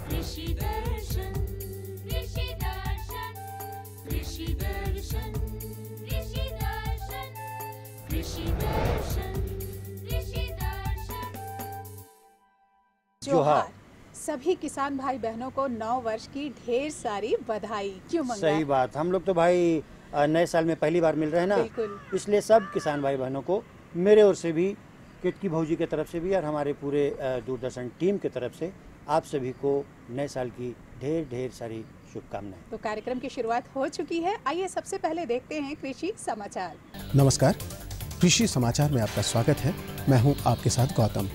कृषि दर्शन, कृषि दर्शन, कृषि दर्शन, कृषि दर्शन, कृषि दर्शन, कृषि दर्शन। जोहार। सभी किसान भाई बहनों को नव वर्ष की ढेर सारी बधाई। क्यों मंगा? सही बात, हम लोग तो भाई नए साल में पहली बार मिल रहे हैं ना, बिल्कुल। इसलिए सब किसान भाई बहनों को मेरे ओर से भी, किटकी भौजी की तरफ से भी और हमारे पूरे दूरदर्शन टीम की तरफ से आप सभी को नए साल की ढेर ढेर सारी शुभकामनाएं। तो कार्यक्रम की शुरुआत हो चुकी है। आइए सबसे पहले देखते हैं कृषि समाचार। नमस्कार, कृषि समाचार में आपका स्वागत है। मैं हूं आपके साथ गौतम।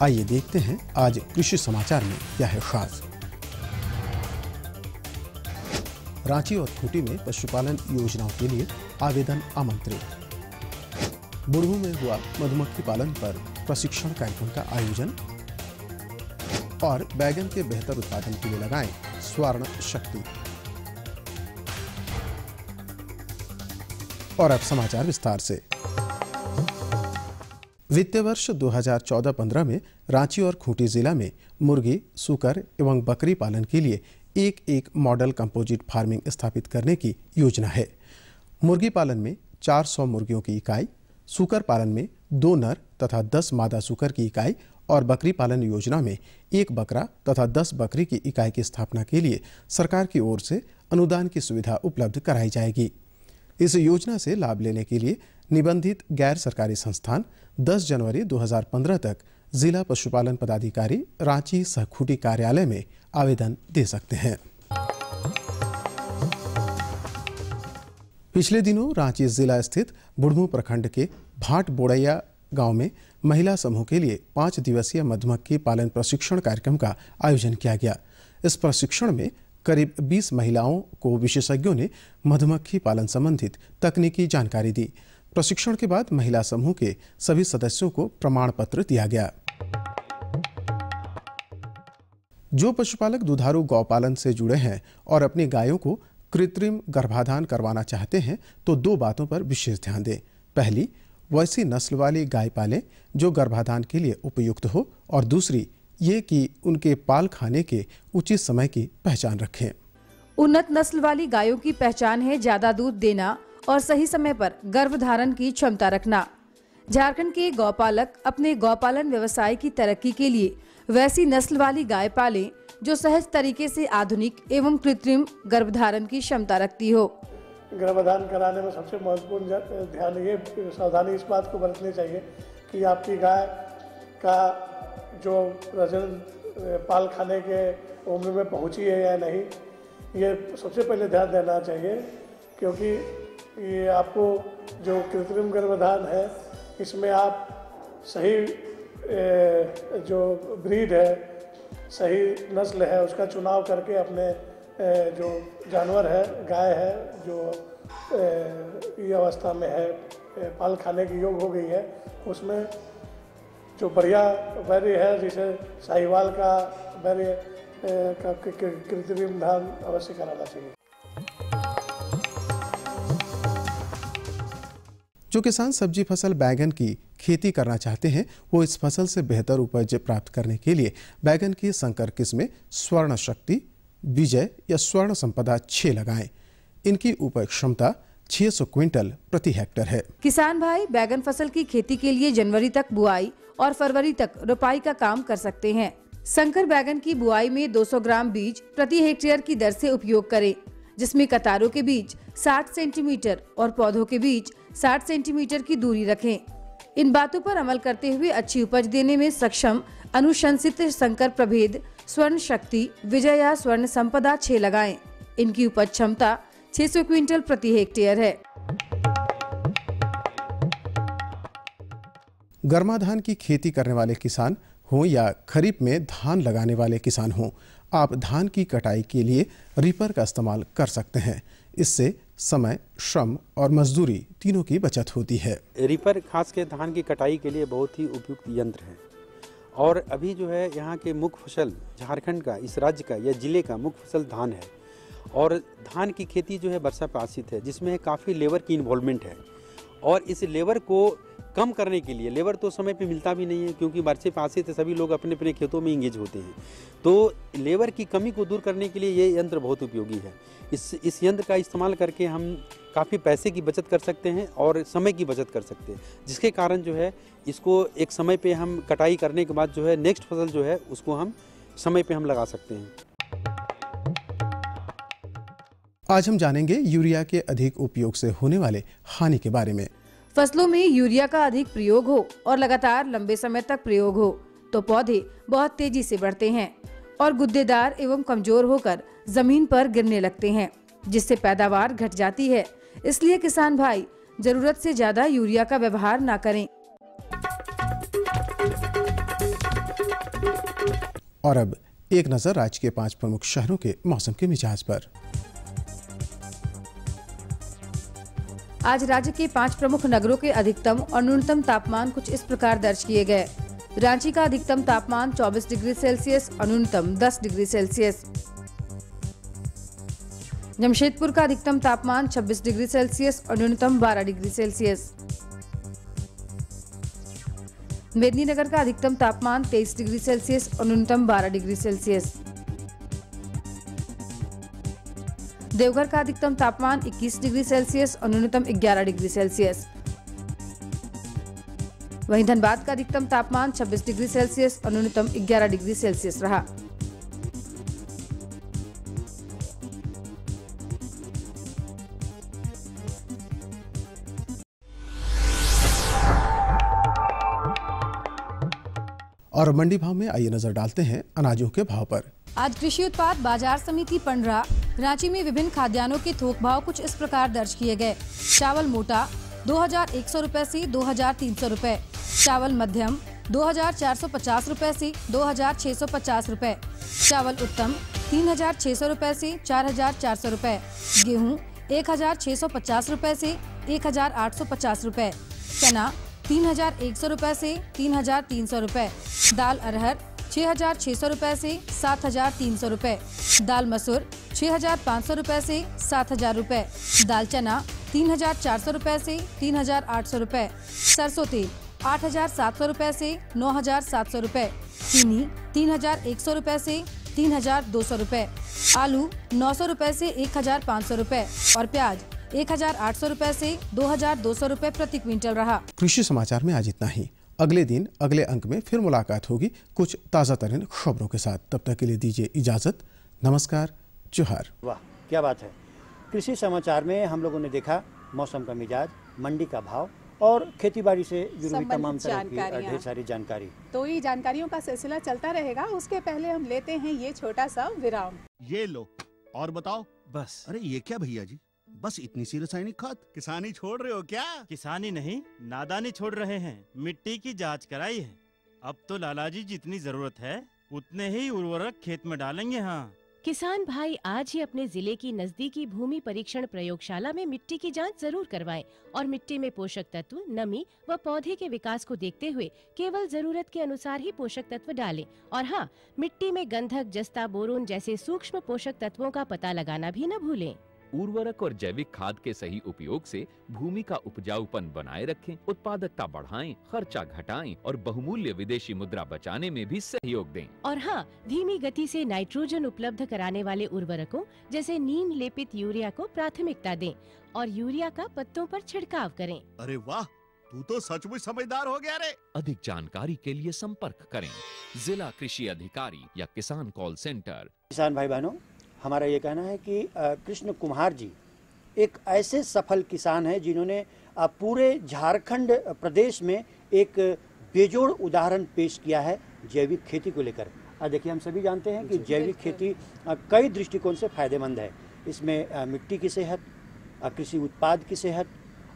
आइए देखते हैं आज कृषि समाचार में क्या है खास। रांची और खूंटी में पशुपालन योजनाओं के लिए आवेदन आमंत्रित। बुढ़ू में हुआ मधुमक्खी पालन पर प्रशिक्षण कार्यक्रम का आयोजन। और बैगन के बेहतर उत्पादन के लिए लगाएं स्वर्ण शक्ति। और अब समाचार विस्तार से। वित्तीय वर्ष 2014-15 में रांची और खूंटी जिला में मुर्गी, सूकर एवं बकरी पालन के लिए एक मॉडल कंपोजिट फार्मिंग स्थापित करने की योजना है। मुर्गी पालन में 400 मुर्गियों की इकाई, सूकर पालन में 2 नर तथा 10 मादा सूकर की इकाई और बकरी पालन योजना में 1 बकरा तथा 10 बकरी की इकाई की स्थापना के लिए सरकार की ओर से अनुदान की सुविधा उपलब्ध कराई जाएगी। इस योजना से लाभ लेने के लिए निबंधित गैर सरकारी संस्थान 10 जनवरी 2015 तक जिला पशुपालन पदाधिकारी रांची सह खूंटी कार्यालय में आवेदन दे सकते हैं। पिछले दिनों रांची जिला स्थित बुढ़मू प्रखंड के भाट बोड़ैया गांव में महिला समूह के लिए 5 दिवसीय मधुमक्खी पालन प्रशिक्षण कार्यक्रम का आयोजन किया गया। इस प्रशिक्षण में करीब 20 महिलाओं को विशेषज्ञों ने मधुमक्खी पालन संबंधित तकनीकी जानकारी दी। प्रशिक्षण के बाद महिला समूह के सभी सदस्यों को प्रमाण पत्र दिया गया। जो पशुपालक दुधारू गौपालन से जुड़े हैं और अपनी गायों को कृत्रिम गर्भाधान करवाना चाहते हैं तो 2 बातों पर विशेष ध्यान दें। पहली, वैसी नस्ल वाली गाय पालें जो गर्भाधान के लिए उपयुक्त हो, और दूसरी ये कि उनके पाल खाने के उचित समय की पहचान रखें। उन्नत नस्ल वाली गायों की पहचान है ज्यादा दूध देना और सही समय पर गर्भधारण की क्षमता रखना। झारखंड के गौपालक अपने गौपालन व्यवसाय की तरक्की के लिए वैसी नस्ल वाली गाय पालें जो सहज तरीके से आधुनिक एवं कृत्रिम गर्भधारण की क्षमता रखती हो। गर्भधान कराने में सबसे महत्वपूर्ण ध्यान ये सावधानी इस बात को बरतनी चाहिए कि आपकी गाय का जो प्रजनन पाल खाने के उम्र में पहुंची है या नहीं, ये सबसे पहले ध्यान देना चाहिए। क्योंकि ये आपको जो कृत्रिम गर्भधान है इसमें आप सही जो ब्रीड है, सही नस्ल है, उसका चुनाव करके अपने जो जानवर है, गाय है जो ये अवस्था में है, पाल खाने की योग हो गई है, उसमें जो बढ़िया बैर्य है जिसे साहिवाल का बैर्य का कृत्रिम धान अवश्य कराना चाहिए। जो किसान सब्जी फसल बैगन की खेती करना चाहते हैं वो इस फसल से बेहतर उपज प्राप्त करने के लिए बैगन की संकर किस्में स्वर्ण शक्ति, विजय या स्वर्ण संपदा 6 लगाएं। इनकी उपज क्षमता 600 क्विंटल प्रति हेक्टेयर है। किसान भाई बैगन फसल की खेती के लिए जनवरी तक बुआई और फरवरी तक रोपाई का काम कर सकते हैं। संकर बैगन की बुआई में 200 ग्राम बीज प्रति हेक्टेयर की दर से उपयोग करें, जिसमें कतारों के बीच 60 सेंटीमीटर और पौधों के बीच 60 सेंटीमीटर की दूरी रखें। इन बातों पर अमल करते हुए अच्छी उपज देने में सक्षम अनुशंसित संकर प्रभेद स्वर्ण शक्ति, विजय या स्वर्ण संपदा 6 लगाएं। इनकी उपज क्षमता 600 क्विंटल प्रति हेक्टेयर है। गर्मा धान की खेती करने वाले किसान हों या खरीफ में धान लगाने वाले किसान हों, आप धान की कटाई के लिए रीपर का इस्तेमाल कर सकते हैं। इससे समय, श्रम और मजदूरी तीनों की बचत होती है। रीपर खास के धान की कटाई के लिए बहुत ही उपयुक्त यंत्र है। और अभी जो है यहाँ के मुख्य फसल झारखंड का, इस राज्य का या जिले का मुख्य फसल धान है। और धान की खेती जो है वर्षा पे आश्रित है, जिसमें काफ़ी लेबर की इन्वॉल्वमेंट है। और इस लेबर को कम करने के लिए, लेबर तो समय पे मिलता भी नहीं है क्योंकि वर्षा पे आश्रित है, सभी लोग अपने अपने खेतों में इंगेज होते हैं। तो लेबर की कमी को दूर करने के लिए ये यंत्र बहुत उपयोगी है। इस यंत्र का इस्तेमाल करके हम काफ़ी पैसे की बचत कर सकते हैं और समय की बचत कर सकते हैं, जिसके कारण जो है इसको एक समय पे हम कटाई करने के बाद जो है नेक्स्ट फसल जो है उसको हम समय पे हम लगा सकते हैं। आज हम जानेंगे यूरिया के अधिक उपयोग से होने वाले हानि के बारे में। फसलों में यूरिया का अधिक प्रयोग हो और लगातार लंबे समय तक प्रयोग हो तो पौधे बहुत तेजी से बढ़ते हैं और गुद्देदार एवं कमजोर होकर जमीन पर गिरने लगते हैं, जिससे पैदावार घट जाती है। इसलिए किसान भाई जरूरत से ज्यादा यूरिया का व्यवहार न करें। और अब एक नजर राज्य के 5 प्रमुख शहरों के मौसम के मिजाज पर। आज राज्य के 5 प्रमुख नगरों के अधिकतम और न्यूनतम तापमान कुछ इस प्रकार दर्ज किए गए। रांची का अधिकतम तापमान 24 डिग्री सेल्सियस और न्यूनतम 10 डिग्री सेल्सियस। जमशेदपुर का अधिकतम तापमान 26 डिग्री सेल्सियस और न्यूनतम 12 डिग्री सेल्सियस। मेदिनीनगर का अधिकतम तापमान 23 डिग्री सेल्सियस और न्यूनतम 12 डिग्री सेल्सियस। देवघर का अधिकतम तापमान 21 डिग्री सेल्सियस और न्यूनतम 11 डिग्री सेल्सियस। वहीं धनबाद का अधिकतम तापमान 26 डिग्री सेल्सियस और न्यूनतम 11 डिग्री सेल्सियस रहा। और मंडी भाव में आइए नजर डालते हैं अनाजों के भाव पर। आज कृषि उत्पाद बाजार समिति पंडरा रांची में विभिन्न खाद्यान्नों के थोक भाव कुछ इस प्रकार दर्ज किए गए। चावल मोटा 2100 रुपए से 2300 रुपए, चावल मध्यम 2450 रुपए से 2650 रुपए, चावल उत्तम 3600 रुपए से 4400 रुपए, गेहूं 1650 रुपए से 1850 रुपए, चना 3100 रुपए से 3300 रुपए, दाल अरहर 6600 रुपए से 7300 रुपए, दाल मसूर 6500 रुपए से 7000 रुपए, दाल चना 3400 रुपए से 3800 रुपए, सरसों तेल 8700 रुपए से 9700 रुपए, चीनी 3100 रुपए से 3200 रुपए, आलू 900 रुपए से 1500 रुपए और प्याज 1800 रुपए से 2200 रुपए प्रति क्विंटल रहा। कृषि समाचार में आज इतना ही। अगले दिन अगले अंक में फिर मुलाकात होगी कुछ ताज़ा तरीन खबरों के साथ। तब तक के लिए दीजिए इजाजत। नमस्कार, जोहार। वाह, क्या बात है। कृषि समाचार में हम लोगों ने देखा मौसम का मिजाज, मंडी का भाव और खेतीबाड़ी से जुड़ी हुई तमाम तरह की ढेर सारी जानकारी। तो ये जानकारियों का सिलसिला चलता रहेगा। उसके पहले हम लेते हैं ये छोटा सा विराम। ये लो और बताओ। बस। अरे ये क्या भैया जी, बस इतनी सी रासायनिक खाद? किसानी छोड़ रहे हो क्या? किसानी नहीं, नादानी छोड़ रहे हैं। मिट्टी की जांच कराई है। अब तो लालाजी जितनी जरूरत है उतने ही उर्वरक खेत में डालेंगे। हाँ, किसान भाई आज ही अपने जिले की नजदीकी भूमि परीक्षण प्रयोगशाला में मिट्टी की जांच जरूर करवाएं और मिट्टी में पोषक तत्व, नमी व पौधे के विकास को देखते हुए केवल जरूरत के अनुसार ही पोषक तत्व डालें। और हाँ, मिट्टी में गंधक, जस्ता, बोरोन जैसे सूक्ष्म पोषक तत्वों का पता लगाना भी न भूलें। उर्वरक और जैविक खाद के सही उपयोग से भूमि का उपजाऊपन बनाए रखें, उत्पादकता बढ़ाएं, खर्चा घटाएं और बहुमूल्य विदेशी मुद्रा बचाने में भी सहयोग दें। और हाँ, धीमी गति से नाइट्रोजन उपलब्ध कराने वाले उर्वरकों जैसे नीम लेपित यूरिया को प्राथमिकता दें और यूरिया का पत्तों पर छिड़काव करें। अरे वाह, तू तो सचमुच समझदार हो गया रे। अधिक जानकारी के लिए संपर्क करें जिला कृषि अधिकारी या किसान कॉल सेंटर। किसान भाई बहनों, हमारा ये कहना है कि कृष्ण कुम्हार जी एक ऐसे सफल किसान हैं जिन्होंने पूरे झारखंड प्रदेश में एक बेजोड़ उदाहरण पेश किया है जैविक खेती को लेकर। देखिए, हम सभी जानते हैं कि जैविक खेती कई दृष्टिकोण से फायदेमंद है। इसमें मिट्टी की सेहत, कृषि उत्पाद की सेहत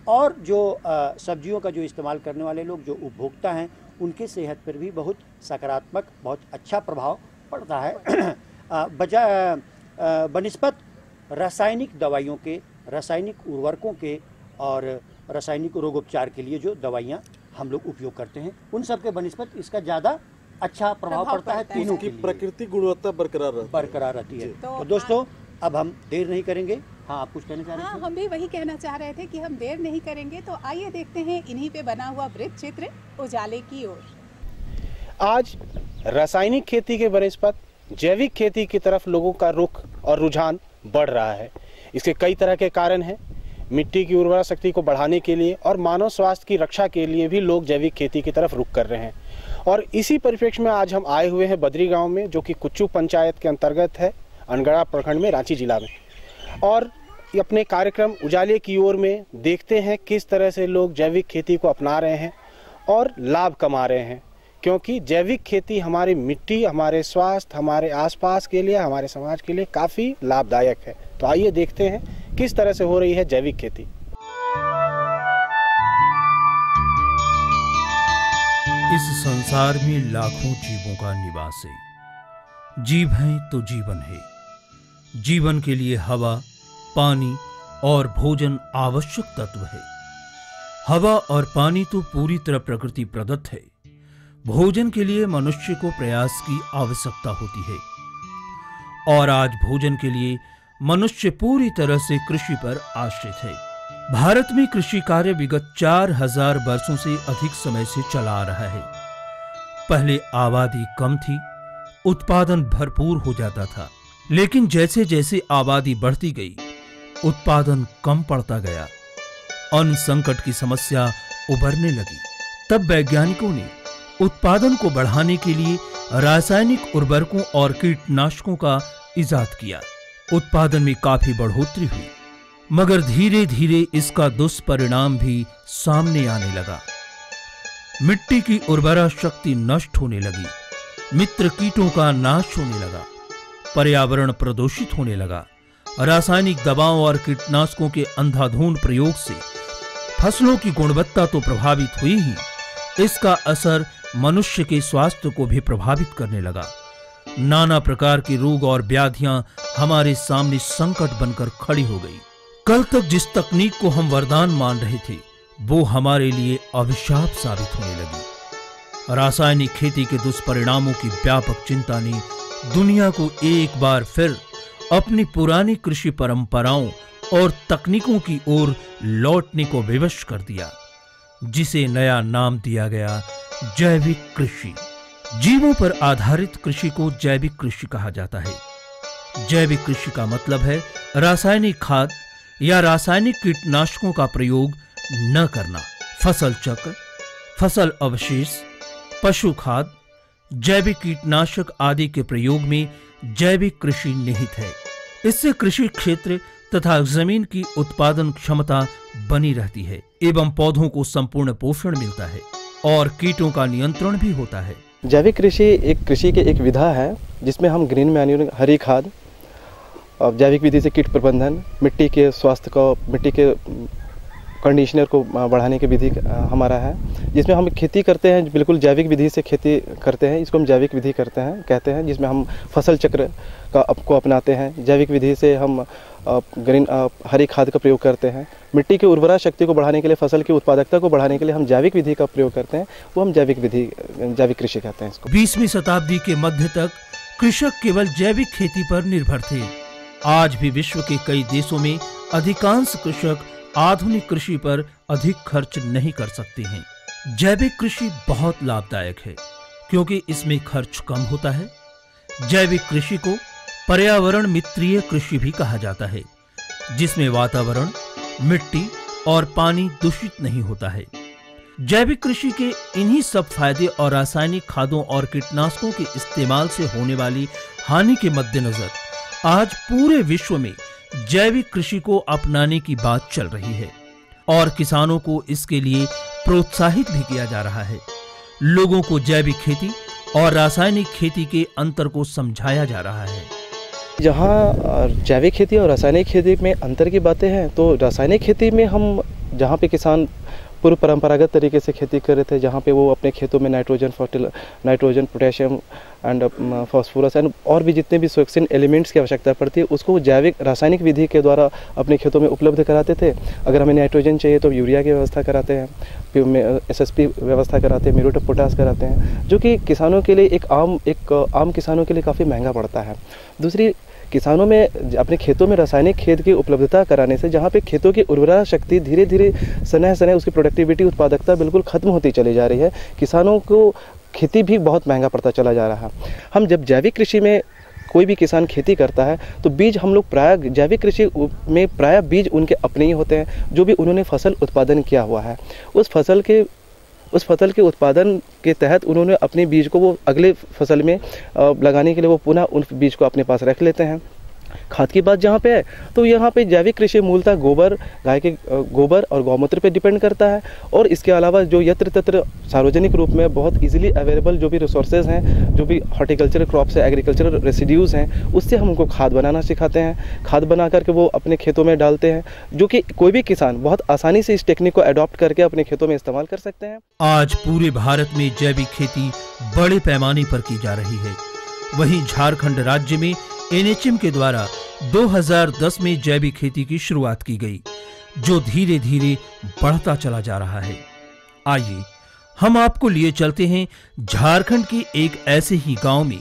और जो सब्जियों का जो इस्तेमाल करने वाले लोग, जो उपभोक्ता हैं, उनके सेहत पर भी बहुत सकारात्मक, बहुत अच्छा प्रभाव पड़ता है। बनिस्बत रासायनिक दवाइयों के, रासायनिक उर्वरकों के और रासायनिक रोगोपचार के लिए जो दवाइयाँ हम लोग उपयोग करते हैं, उन सब के बनिस्बत इसका ज़्यादा अच्छा प्रभाव पड़ता है। तीनों की प्राकृतिक गुणवत्ता बरकरार रहती है। तो दोस्तों, अब हम देर नहीं करेंगे। हाँ, आप कुछ कहना चाह रहे थे? हाँ, हम भी वही कहना चाह रहे थे कि हम देर नहीं करेंगे। तो आइए देखते हैं इन्हीं पे बना हुआ वृत्त चित्र उजाले की ओर। आज रासायनिक खेती के बनिस्बत जैविक खेती की तरफ लोगों का रुख और रुझान बढ़ रहा है। इसके कई तरह के कारण हैं। मिट्टी की उर्वरा शक्ति को बढ़ाने के लिए और मानव स्वास्थ्य की रक्षा के लिए भी लोग जैविक खेती की तरफ रुख कर रहे हैं। और इसी परिप्रेक्ष्य में आज हम आए हुए हैं बद्री गांव में, जो कि कुच्चू पंचायत के अंतर्गत है, अनगढ़ा प्रखंड में, रांची जिला में। और अपने कार्यक्रम उजाले की ओर में देखते हैं किस तरह से लोग जैविक खेती को अपना रहे हैं और लाभ कमा रहे हैं, क्योंकि जैविक खेती हमारी मिट्टी, हमारे स्वास्थ्य, हमारे आसपास के लिए, हमारे समाज के लिए काफ़ी लाभदायक है। तो आइए देखते हैं किस तरह से हो रही है जैविक खेती। इस संसार में लाखों जीवों का निवास है। जीव हैं तो जीवन है। जीवन के लिए हवा, पानी और भोजन आवश्यक तत्व है। हवा और पानी तो पूरी तरह प्रकृति प्रदत्त है। भोजन के लिए मनुष्य को प्रयास की आवश्यकता होती है और आज भोजन के लिए मनुष्य पूरी तरह से कृषि पर आश्रित है। भारत में कृषि कार्य विगत 4000 वर्षों से अधिक समय से चला आ रहा है। पहले आबादी कम थी, उत्पादन भरपूर हो जाता था, लेकिन जैसे जैसे आबादी बढ़ती गई, उत्पादन कम पड़ता गया। अन्न संकट की समस्या उभरने लगी। तब वैज्ञानिकों ने उत्पादन को बढ़ाने के लिए रासायनिक उर्वरकों और कीटनाशकों का इजाद किया। उत्पादन में काफी बढ़ोतरी हुई, मगर धीरे धीरे इसका दुष्परिणाम भी सामने आने लगा। मिट्टी की उर्वरा शक्ति नष्ट होने लगी, मित्र कीटों का नाश होने लगा, पर्यावरण प्रदूषित होने लगा। रासायनिक दवाओं और कीटनाशकों के अंधाधुंध प्रयोग से फसलों की गुणवत्ता तो प्रभावित हुई ही, इसका असर मनुष्य के स्वास्थ्य को भी प्रभावित करने लगा। नाना प्रकार के रोग और व्याधियां हमारे सामने संकट बनकर खड़ी हो गई। कल तक जिस तकनीक को हम वरदान मान रहे थे, वो हमारे लिए अभिशाप साबित होने लगी। रासायनिक खेती के दुष्परिणामों की व्यापक चिंता ने दुनिया को एक बार फिर अपनी पुरानी कृषि परंपराओं और तकनीकों की ओर लौटने को विवश कर दिया, जिसे नया नाम दिया गया जैविक कृषि। जीवों पर आधारित कृषि को जैविक कृषि कहा जाता है। जैविक कृषि का मतलब है रासायनिक खाद या रासायनिक कीटनाशकों का प्रयोग न करना। फसल चक्र, फसल अवशेष, पशु खाद, जैविक कीटनाशक आदि के प्रयोग में जैविक कृषि निहित है। इससे कृषि क्षेत्र तथा जमीन की उत्पादन क्षमता बनी रहती है एवं पौधों को संपूर्ण पोषण मिलता है और कीटों का नियंत्रण भी होता है। जैविक कृषि एक कृषि की एक विधा है जिसमें हम ग्रीन मैन्यूर, हरी खाद, जैविक विधि से कीट प्रबंधन, मिट्टी के स्वास्थ्य को, मिट्टी के कंडीशनर को बढ़ाने की विधि हमारा है, जिसमें हम खेती करते हैं, बिल्कुल जैविक विधि से खेती करते हैं। इसको हम जैविक विधि कहते हैं, जिसमें हम फसल चक्र को अपनाते हैं। जैविक विधि से हम हरी खाद का प्रयोग करते हैं। मिट्टी की उर्वरा शक्ति को बढ़ाने के लिए, फसल की उत्पादकता को बढ़ाने के लिए हम जैविक विधि का प्रयोग करते हैं, वो हम जैविक कृषि कहते हैं इसको। 20वीं शताब्दी के मध्य तक कृषक केवल जैविक खेती पर निर्भर थे। आज भी विश्व के कई देशों में अधिकांश कृषक आधुनिक कृषि पर अधिक खर्च नहीं कर सकते हैं। जैविक कृषि बहुत लाभदायक है क्योंकि इसमें खर्च कम होता है। जैविक कृषि को पर्यावरण मित्रीय कृषि भी कहा जाता है, जिसमें वातावरण, मिट्टी और पानी दूषित नहीं होता है। जैविक कृषि के इन्हीं सब फायदे और रासायनिक खादों और कीटनाशकों के इस्तेमाल से होने वाली हानि के मद्देनजर आज पूरे विश्व में जैविक कृषि को अपनाने की बात चल रही है और किसानों को इसके लिए प्रोत्साहित भी किया जा रहा है। लोगों को जैविक खेती और रासायनिक खेती के अंतर को समझाया जा रहा है। जहाँ जैविक खेती और रासायनिक खेती में अंतर की बातें हैं, तो रासायनिक खेती में हम जहाँ पे किसान पूर्व परंपरागत तरीके से खेती कर रहे थे, जहाँ पे वो अपने खेतों में nitrogen, potassium and phosphorus and और भी जितने भी सक्सिन एलिमेंट्स की आवश्यकता पड़ती है, उसको जैविक रासायनिक विधि के द्वारा अपने खेतों में उपलब्ध कराते थे। अगर हमें नाइट्रोजन चाहिए तो यूरिया की व्यवस्था कराते हैं, SSP व्यवस्था कराते हैं, म्यूरेट ऑफ पोटाश कराते हैं, जो कि किसानों के लिए एक आम किसानों के लिए काफ़ी महंगा पड़ता है। दूसरी, किसानों में अपने खेतों में रासायनिक खाद की उपलब्धता कराने से जहाँ पे खेतों की उर्वरा शक्ति धीरे धीरे सनह उसकी प्रोडक्टिविटी, उत्पादकता बिल्कुल खत्म होती चली जा रही है। किसानों को खेती भी बहुत महंगा पड़ता चला जा रहा है। हम जब जैविक कृषि में कोई भी किसान खेती करता है तो बीज हम लोग प्राय जैविक कृषि में प्राय बीज उनके अपने ही होते हैं, जो भी उन्होंने फसल उत्पादन किया हुआ है उस फसल के उत्पादन के तहत उन्होंने अपने बीज को वो अगले फसल में लगाने के लिए वो पुनः उन बीज को अपने पास रख लेते हैं। खाद की बात जहाँ पे है तो यहाँ पे जैविक कृषि मूलतः गोबर, गाय के गोबर और गौमूत्र पे डिपेंड करता है, और इसके अलावा जो यत्र तत्र सार्वजनिक रूप में बहुत इजीली अवेलेबल जो भी रिसोर्सेज हैं, जो भी हॉर्टिकल्चरल क्रॉप्स है, एग्रीकल्चरल रेसिड्यूज़ हैं, उससे हम उनको खाद बनाना सिखाते हैं। खाद बना करके वो अपने खेतों में डालते हैं, जो कि कोई भी किसान बहुत आसानी से इस टेक्निक को अडॉप्ट करके अपने खेतों में इस्तेमाल कर सकते हैं। आज पूरे भारत में जैविक खेती बड़े पैमाने पर की जा रही है। वहीं झारखंड राज्य में NHM के द्वारा 2010 में जैविक खेती की शुरुआत की गई, जो धीरे धीरे बढ़ता चला जा रहा है। आइए हम आपको लिए चलते हैं झारखंड के एक ऐसे ही गांव में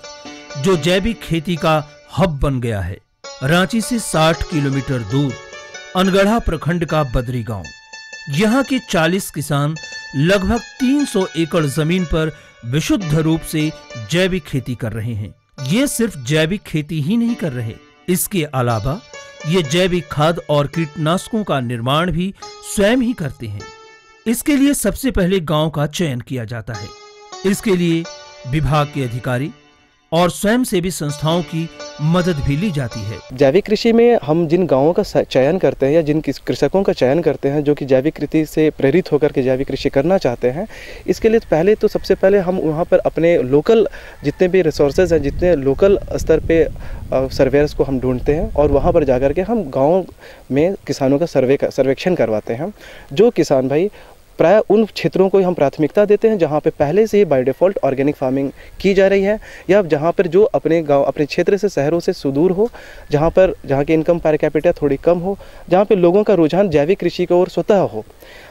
जो जैविक खेती का हब बन गया है। रांची से 60 किलोमीटर दूर अनगढ़ा प्रखंड का बदरी गांव। यहाँ के 40 किसान लगभग 300 एकड़ जमीन पर विशुद्ध रूप से जैविक खेती कर रहे हैं। ये सिर्फ जैविक खेती ही नहीं कर रहे, इसके अलावा ये जैविक खाद और कीटनाशकों का निर्माण भी स्वयं ही करते हैं। इसके लिए सबसे पहले गांव का चयन किया जाता है। इसके लिए विभाग के अधिकारी और स्वयंसेवी संस्थाओं की मदद भी ली जाती है। जैविक कृषि में हम जिन गांवों का चयन करते हैं या जिन कृषकों का चयन करते हैं जो कि जैविक कृषि से प्रेरित होकर के जैविक कृषि करना चाहते हैं, इसके लिए सबसे पहले हम वहां पर अपने लोकल जितने भी रिसोर्सेज हैं, जितने लोकल स्तर पे सर्वेयर्स को हम ढूंढते हैं और वहां पर जाकर के हम गाँव में किसानों का सर्वेक्षण करवाते हैं। जो किसान भाई प्राय उन क्षेत्रों को हम प्राथमिकता देते हैं जहां पे पहले से ही बाय डिफ़ॉल्ट ऑर्गेनिक फार्मिंग की जा रही है, या जहां पर जो अपने गांव अपने क्षेत्र से शहरों से सुदूर हो, जहां की इनकम पर कैपिटा थोड़ी कम हो, जहां पे लोगों का रुझान जैविक कृषि की ओर स्वतः हो।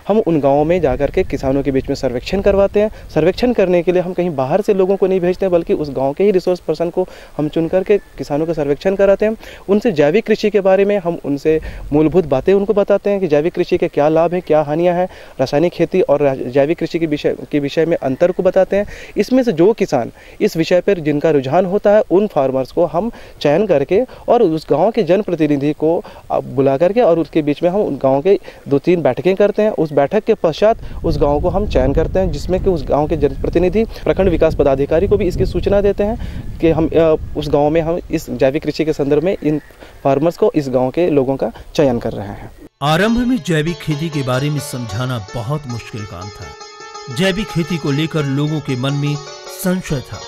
हम उन गाँवों में जाकर के किसानों के बीच में सर्वेक्षण करवाते हैं। सर्वेक्षण करने के लिए हम कहीं बाहर से लोगों को नहीं भेजते हैं, बल्कि उस गाँव के ही रिसोर्स पर्सन को हम चुन करके किसानों का सर्वेक्षण कराते हैं। उनसे जैविक कृषि के बारे में हम उनसे मूलभूत बातें उनको बताते हैं कि जैविक कृषि के क्या लाभ हैं, क्या हानियाँ हैं, रासायनिक खेती और जैविक कृषि के विषय में अंतर को बताते हैं। इसमें से जो किसान इस विषय पर जिनका रुझान होता है, उन फार्मर्स को हम चयन करके और उस गाँव के जनप्रतिनिधि को बुला करके और उसके बीच में हम उन गाँव के 2-3 बैठकें करते हैं। उस बैठक के पश्चात उस गांव को हम चयन करते हैं, जिसमें कि उस गांव के जनप्रतिनिधि प्रखंड विकास पदाधिकारी को भी इसकी सूचना देते हैं कि हम उस गांव में हम इस जैविक कृषि के संदर्भ में इन फार्मर्स को, इस गांव के लोगों का चयन कर रहे हैं। आरंभ में जैविक खेती के बारे में समझाना बहुत मुश्किल काम था। जैविक खेती को लेकर लोगों के मन में संशय था,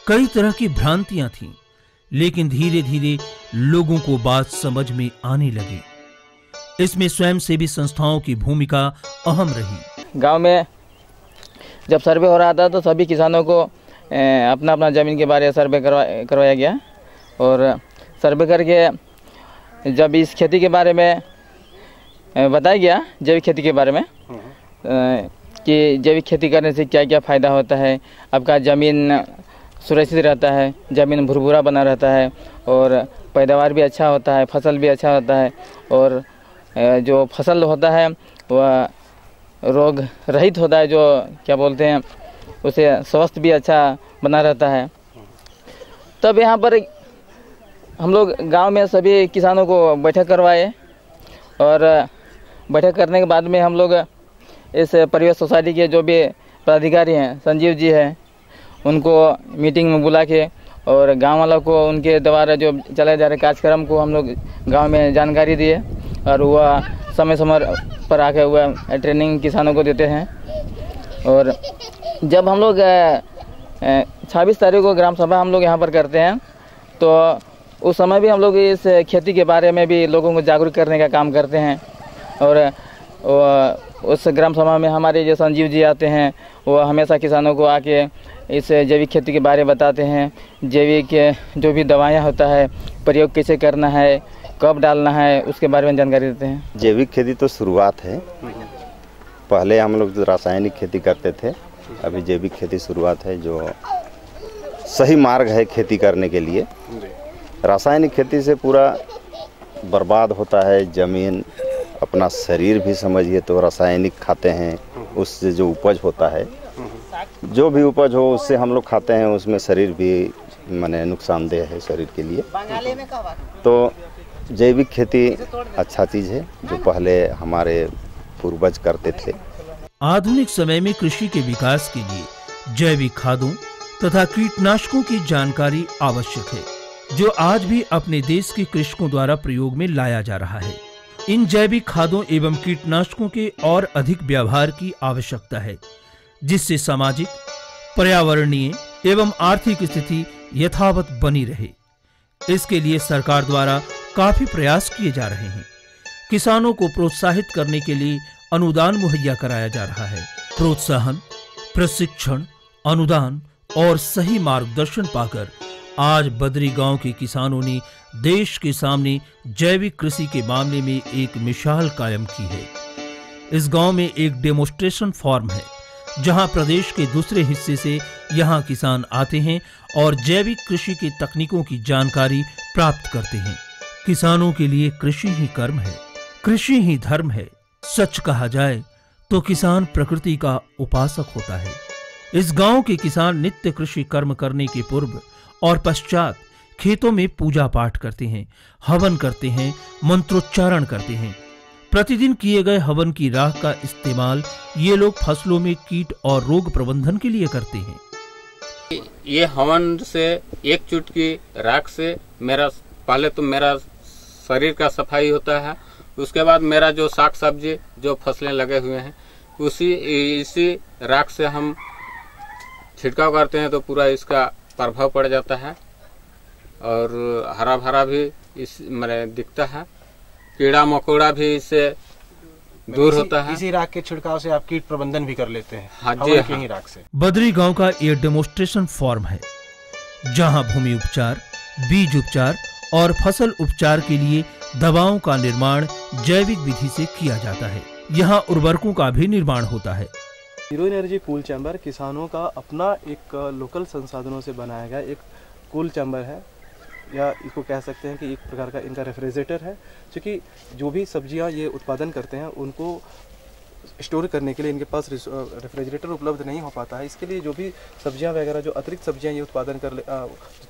कई तरह की भ्रांतियां थीं, लेकिन धीरे धीरे लोगों को बात समझ में आने लगी। इसमें स्वयंसेवी संस्थाओं की भूमिका अहम रही। गांव में जब सर्वे हो रहा था तो सभी किसानों को अपना अपना ज़मीन के बारे में सर्वे करवाया गया, और सर्वे करके जब इस खेती के बारे में बताया गया, जैविक खेती के बारे में, कि जैविक खेती करने से क्या क्या फ़ायदा होता है। आपका ज़मीन सुरक्षित रहता है, ज़मीन भुरभुरा बना रहता है, और पैदावार भी अच्छा होता है, फसल भी अच्छा होता है, और जो फसल होता है वह रोग रहित होता है, जो क्या बोलते हैं उसे स्वास्थ्य भी अच्छा बना रहता है। तब यहाँ पर हम लोग गांव में सभी किसानों को बैठक करवाए, और बैठक करने के बाद में हम लोग इस परिवेश सोसाइटी के जो भी पदाधिकारी हैं, संजीव जी हैं, उनको मीटिंग में बुला के और गांव वालों को उनके द्वारा जो चलाए जा रहे कार्यक्रम को हम लोग गांव में जानकारी दिए, और वह समय समय पर आके हुआ ट्रेनिंग किसानों को देते हैं। और जब हम लोग 26 तारीख को ग्राम सभा हम लोग यहाँ पर करते हैं, तो उस समय भी हम लोग इस खेती के बारे में भी लोगों को जागरूक करने का काम करते हैं। और उस ग्राम सभा में हमारे जो संजीव जी आते हैं, वो हमेशा किसानों को आके इस जैविक खेती के बारे में बताते हैं। जैविक जो भी दवाइयाँ होता है, प्रयोग कैसे करना है, कब डालना है, उसके बारे में जानकारी देते हैं। जैविक खेती तो शुरुआत है, पहले हम लोग रासायनिक खेती करते थे, अभी जैविक खेती शुरुआत है, जो सही मार्ग है खेती करने के लिए। रासायनिक खेती से पूरा बर्बाद होता है ज़मीन, अपना शरीर भी समझिए तो रासायनिक खाते हैं, उससे जो उपज होता है, जो भी उपज हो उससे हम लोग खाते हैं, उसमें शरीर भी माने नुकसानदेह है शरीर के लिए। तो जैविक खेती अच्छा चीज़ है जो पहले हमारे पूर्वज करते थे। आधुनिक समय में कृषि के विकास के लिए जैविक खादों तथा कीटनाशकों की जानकारी आवश्यक है, जो आज भी अपने देश के कृषकों द्वारा प्रयोग में लाया जा रहा है। इन जैविक खादों एवं कीटनाशकों के और अधिक व्यवहार की आवश्यकता है, जिससे सामाजिक, पर्यावरणीय एवं आर्थिक स्थिति यथावत बनी रहे। इसके लिए सरकार द्वारा काफी प्रयास किए जा रहे हैं। किसानों को प्रोत्साहित करने के लिए अनुदान मुहैया कराया जा रहा है। प्रोत्साहन, प्रशिक्षण, अनुदान और सही मार्गदर्शन पाकर आज बद्री गांव के किसानों ने देश के सामने जैविक कृषि के मामले में एक मिसाल कायम की है। इस गांव में एक डेमोस्ट्रेशन फार्म है, जहां प्रदेश के दूसरे हिस्से से यहां किसान आते हैं और जैविक कृषि की तकनीकों की जानकारी प्राप्त करते हैं। किसानों के लिए कृषि ही कर्म है, कृषि ही धर्म है। सच कहा जाए तो किसान प्रकृति का उपासक होता है। इस गांव के किसान नित्य कृषि कर्म करने के पूर्व और पश्चात खेतों में पूजा पाठ करते हैं, हवन करते हैं, मंत्रोच्चारण करते हैं। प्रतिदिन किए गए हवन की राख का इस्तेमाल ये लोग फसलों में कीट और रोग प्रबंधन के लिए करते हैं। ये हवन से एक चुटकी राख से पहले तो मेरा शरीर का सफाई होता है, उसके बाद मेरा जो साग सब्जी जो फसलें लगे हुए हैं इसी राख से हम छिड़काव करते हैं, तो पूरा इसका प्रभाव पड़ जाता है और हरा भरा भी इस दिखता है। कीड़ा मकोड़ा भी इससे दूर होता है। इसी राख के छिड़काव से आप कीट प्रबंधन भी कर लेते हैं। हाँ जी, हाँ। ही राख से। बद्री गांव का ये डेमोस्ट्रेशन फार्म है, जहां भूमि उपचार, बीज उपचार और फसल उपचार के लिए दवाओं का निर्माण जैविक विधि से किया जाता है। यहाँ उर्वरकों का भी निर्माण होता है। जीरो एनर्जी कूल चैम्बर किसानों का अपना एक लोकल संसाधनों से बनाया गया एक कूल चैम्बर है, या इसको कह सकते हैं कि एक प्रकार का इनका रेफ्रिजरेटर है, क्योंकि जो भी सब्जियां ये उत्पादन करते हैं उनको स्टोर करने के लिए इनके पास रेफ्रिजरेटर उपलब्ध नहीं हो पाता है। इसके लिए जो भी सब्जियां वगैरह जो अतिरिक्त सब्जियां ये उत्पादन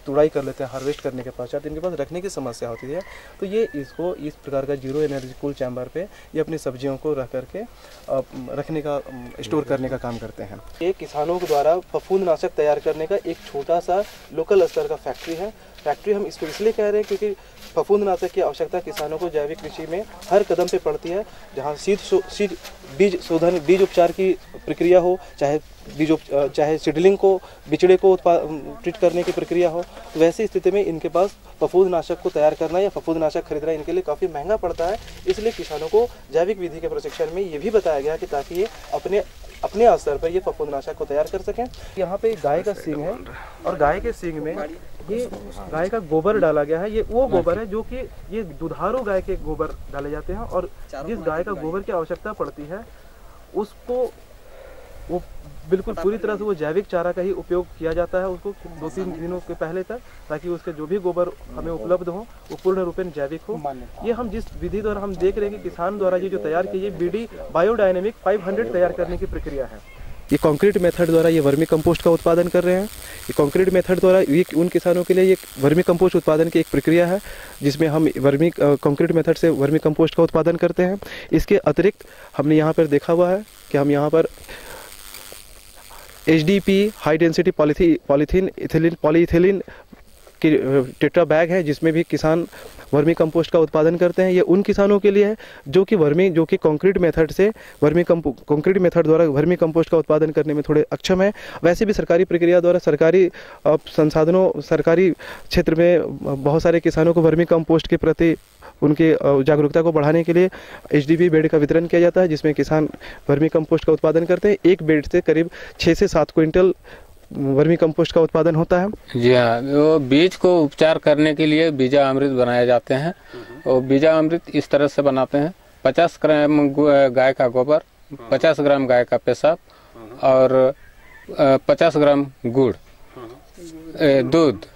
तुड़ाई कर लेते हैं, हार्वेस्ट करने के पश्चात इनके पास रखने की समस्या होती है, तो ये इसको इस प्रकार का जीरो एनर्जी कूल चैम्बर पे ये अपनी सब्जियों को रख करके रखने का स्टोर करने का काम करते हैं। ये किसानों के द्वारा फफूंदनाशक तैयार करने का एक छोटा सा लोकल स्तर का फैक्ट्री है। फैक्ट्री हम इसको इसलिए कह रहे हैं क्योंकि फफूंदनाशक की आवश्यकता किसानों को जैविक कृषि में हर कदम पे पड़ती है। जहाँ बीज उपचार की प्रक्रिया हो, चाहे सीडलिंग को, बिचड़े को ट्रीट करने की प्रक्रिया हो, तो वैसी स्थिति में इनके पास फफूंदनाशक को तैयार करना या फफूंदनाशक खरीदना इनके लिए काफ़ी महंगा पड़ता है। इसलिए किसानों को जैविक विधि के प्रशिक्षण में ये भी बताया गया कि ताकि ये अपने स्तर पर ये फफूंदनाशक को तैयार कर सकें। यहाँ पे गाय का सींग है और गाय के सींग में ये गाय का गोबर डाला गया है। ये वो गोबर है जो कि ये दुधारू गाय के गोबर डाले जाते हैं, और जिस गाय का गोबर की आवश्यकता पड़ती है उसको वो बिल्कुल पूरी तरह से वो जैविक चारा का ही उपयोग किया जाता है उसको 2-3 दिनों के पहले तक, ताकि उसके जो भी गोबर हमें उपलब्ध हो वो पूर्ण रूपेण जैविक हो। ये हम जिस विधि द्वारा हम देख रहे हैं कि किसान द्वारा ये जो तैयार की, ये बीडी बायोडायनेमिक 500 तैयार करने की प्रक्रिया है। ये कंक्रीट मेथड द्वारा ये वर्मी कंपोस्ट का उत्पादन कर रहे हैं। ये कंक्रीट मेथड द्वारा ये उन किसानों के लिए ये वर्मी कंपोस्ट उत्पादन की एक प्रक्रिया है, जिसमें हम कंक्रीट मेथड से वर्मी कंपोस्ट का उत्पादन करते हैं। इसके अतिरिक्त हमने यहाँ पर देखा हुआ है कि हम यहाँ पर HDP हाई डेंसिटी पॉलीइथिलीन की टेट्रा बैग है, जिसमें भी किसान वर्मी कंपोस्ट का उत्पादन करते हैं। ये उन किसानों के लिए है जो कि कंक्रीट मेथड द्वारा वर्मी कंपोस्ट का उत्पादन करने में थोड़े अक्षम है। वैसे भी सरकारी प्रक्रिया द्वारा सरकारी संसाधनों, सरकारी क्षेत्र में बहुत सारे किसानों को वर्मी कंपोस्ट के प्रति उनकी जागरूकता को बढ़ाने के लिए HDP बेड का वितरण किया जाता है, जिसमें किसान वर्मी कंपोस्ट का उत्पादन करते हैं। एक बेड से करीब 6 से 7 क्विंटल वर्मी कंपोस्ट का उत्पादन होता है। जी हाँ, वो बीज को उपचार करने के लिए बीजा अमृत बनाए जाते हैं। और बीजा अमृत इस तरह से बनाते हैं: 50 ग्राम गाय का गोबर, 50 ग्राम गाय का पेशाब और 50 ग्राम गुड़, दूध,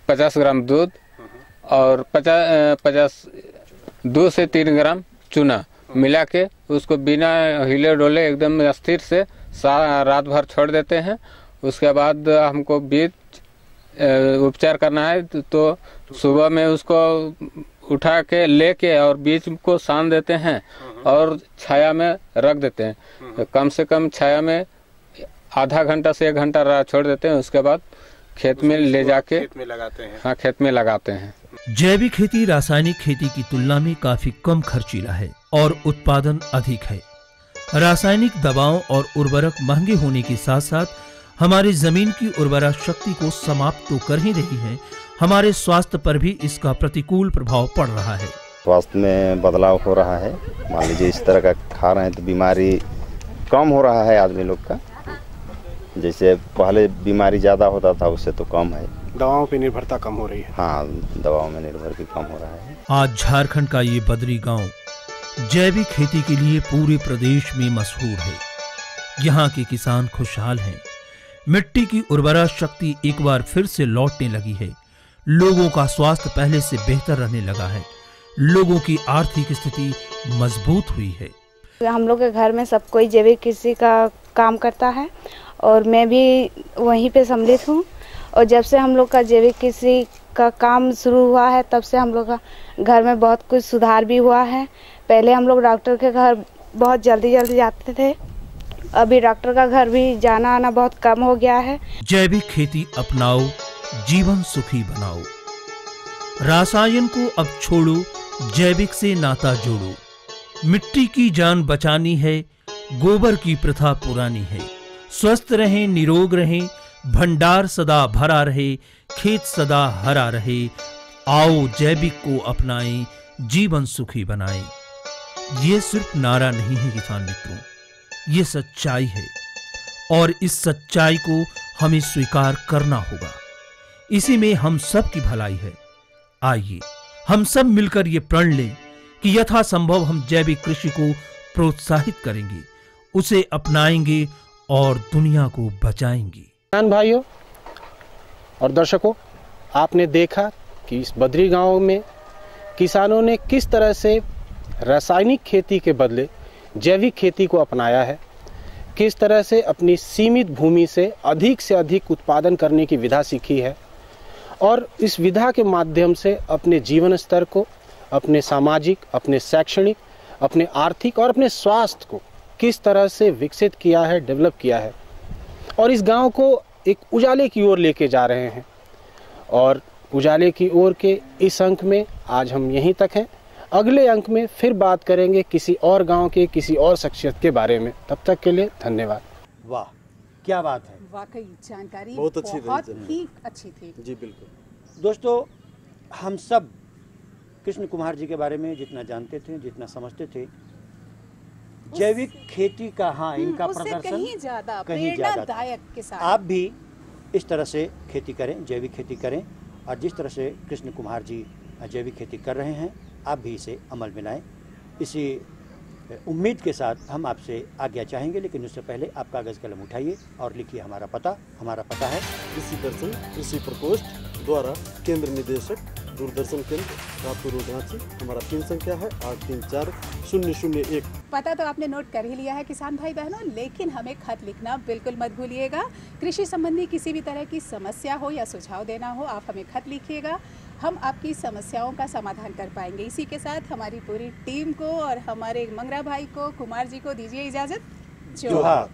50 ग्राम दूध और 2 से 3 ग्राम चूना मिला के उसको बिना हिले डोले एकदम स्थिर से रात भर छोड़ देते हैं। उसके बाद हमको बीज उपचार करना है तो सुबह में उसको उठा के लेके और बीज को सान देते हैं और छाया में रख देते हैं। कम से कम छाया में आधा घंटा से 1 घंटा छोड़ देते हैं। उसके बाद खेत में ले जाके खेत में लगाते हैं। हाँ, खेत में लगाते हैं। जैविक खेती रासायनिक खेती की तुलना में काफी कम खर्चीला है और उत्पादन अधिक है। रासायनिक दवाओं और उर्वरक महंगे होने के साथ साथ हमारी जमीन की उर्वरा शक्ति को समाप्त तो कर ही रही है, हमारे स्वास्थ्य पर भी इसका प्रतिकूल प्रभाव पड़ रहा है। स्वास्थ्य में बदलाव हो रहा है। मान लीजिए इस तरह का खा रहे हैं तो बीमारी कम हो रहा है आदमी लोग का। जैसे पहले बीमारी ज़्यादा होता था उससे तो कम है। दवाओं पे निर्भरता कम हो रही है। हाँ, दवाओं में निर्भर भी कम हो रहा है। आज झारखंड का ये बद्री गांव जैविक खेती के लिए पूरे प्रदेश में मशहूर है। यहाँ के किसान खुशहाल हैं। मिट्टी की उर्वरा शक्ति एक बार फिर से लौटने लगी है। लोगों का स्वास्थ्य पहले से बेहतर रहने लगा है। लोगों की आर्थिक स्थिति मजबूत हुई है। हम लोग के घर में सब कोई जैविक कृषि का काम करता है और मैं भी वहीं पे सम्मिलित हूँ। और जब से हम लोग का जैविक कृषि का काम शुरू हुआ है तब से हम लोग का घर में बहुत कुछ सुधार भी हुआ है। पहले हम लोग डॉक्टर के घर बहुत जल्दी जाते थे, अभी डॉक्टर का घर भी जाना आना बहुत कम हो गया है। जैविक खेती अपनाओ, जीवन सुखी बनाओ। रासायन को अब छोड़ो, जैविक से नाता जोड़ो। मिट्टी की जान बचानी है, गोबर की प्रथा पुरानी है। स्वस्थ रहें, निरोग रहें, भंडार सदा भरा रहे, खेत सदा हरा रहे। आओ जैविक को अपनाएं, जीवन सुखी बनाएं। ये सिर्फ नारा नहीं है किसान मित्रों, ये सच्चाई है और इस सच्चाई को हमें स्वीकार करना होगा। इसी में हम सब की भलाई है। आइए हम सब मिलकर ये प्रण लें कि यथासंभव हम जैविक कृषि को प्रोत्साहित करेंगे, उसे अपनाएंगे और दुनिया को बचाएंगे। किसान भाइयों और दर्शकों, आपने देखा कि इस बद्री गांव में किसानों ने किस तरह से रासायनिक खेती के बदले जैविक खेती को अपनाया है, किस तरह से अपनी सीमित भूमि से अधिक उत्पादन करने की विधा सीखी है और इस विधा के माध्यम से अपने जीवन स्तर को, अपने सामाजिक, अपने शैक्षणिक, अपने आर्थिक और अपने स्वास्थ्य को किस तरह से विकसित किया है, डेवलप किया है और इस गांव को एक उजाले की ओर लेके जा रहे हैं। और उजाले की ओर के इस अंक में आज हम यहीं तक हैं। अगले अंक में फिर बात करेंगे किसी और गांव के, किसी और शख्सियत के बारे में। तब तक के लिए धन्यवाद। वाह, क्या बात है। वाकई जानकारी बहुत अच्छी ही अच्छी थी। जी बिल्कुल। दोस्तों, हम सब कृष्ण कुमार जी के बारे में जितना जानते थे, जितना समझते थे, जैविक खेती का हाँ इनका प्रदर्शन कहीं ज्यादा प्रेरणादायक किसान। आप भी इस तरह से खेती करें, जैविक खेती करें और जिस तरह से कृष्ण कुमार जी जैविक खेती कर रहे हैं आप भी इसे अमल में लाएं। इसी उम्मीद के साथ हम आपसे आज्ञा चाहेंगे, लेकिन उससे पहले आप कागज़ कलम उठाइए और लिखिए हमारा पता है कृषि दर्शन कृषि प्रकोष्ठ द्वारा केंद्र निदेशक दूरदर्शन केंद्र रामपुर रांची। हमारा पिन संख्या है 834001। पता तो आपने नोट कर ही लिया है किसान भाई बहनों, लेकिन हमें खत लिखना बिल्कुल मत भूलिएगा। कृषि संबंधी किसी भी तरह की समस्या हो या सुझाव देना हो, आप हमें खत लिखिएगा, हम आपकी समस्याओं का समाधान कर पाएंगे। इसी के साथ हमारी पूरी टीम को और हमारे मंगरा भाई को, कुमार जी को दीजिए इजाजत। जोहार।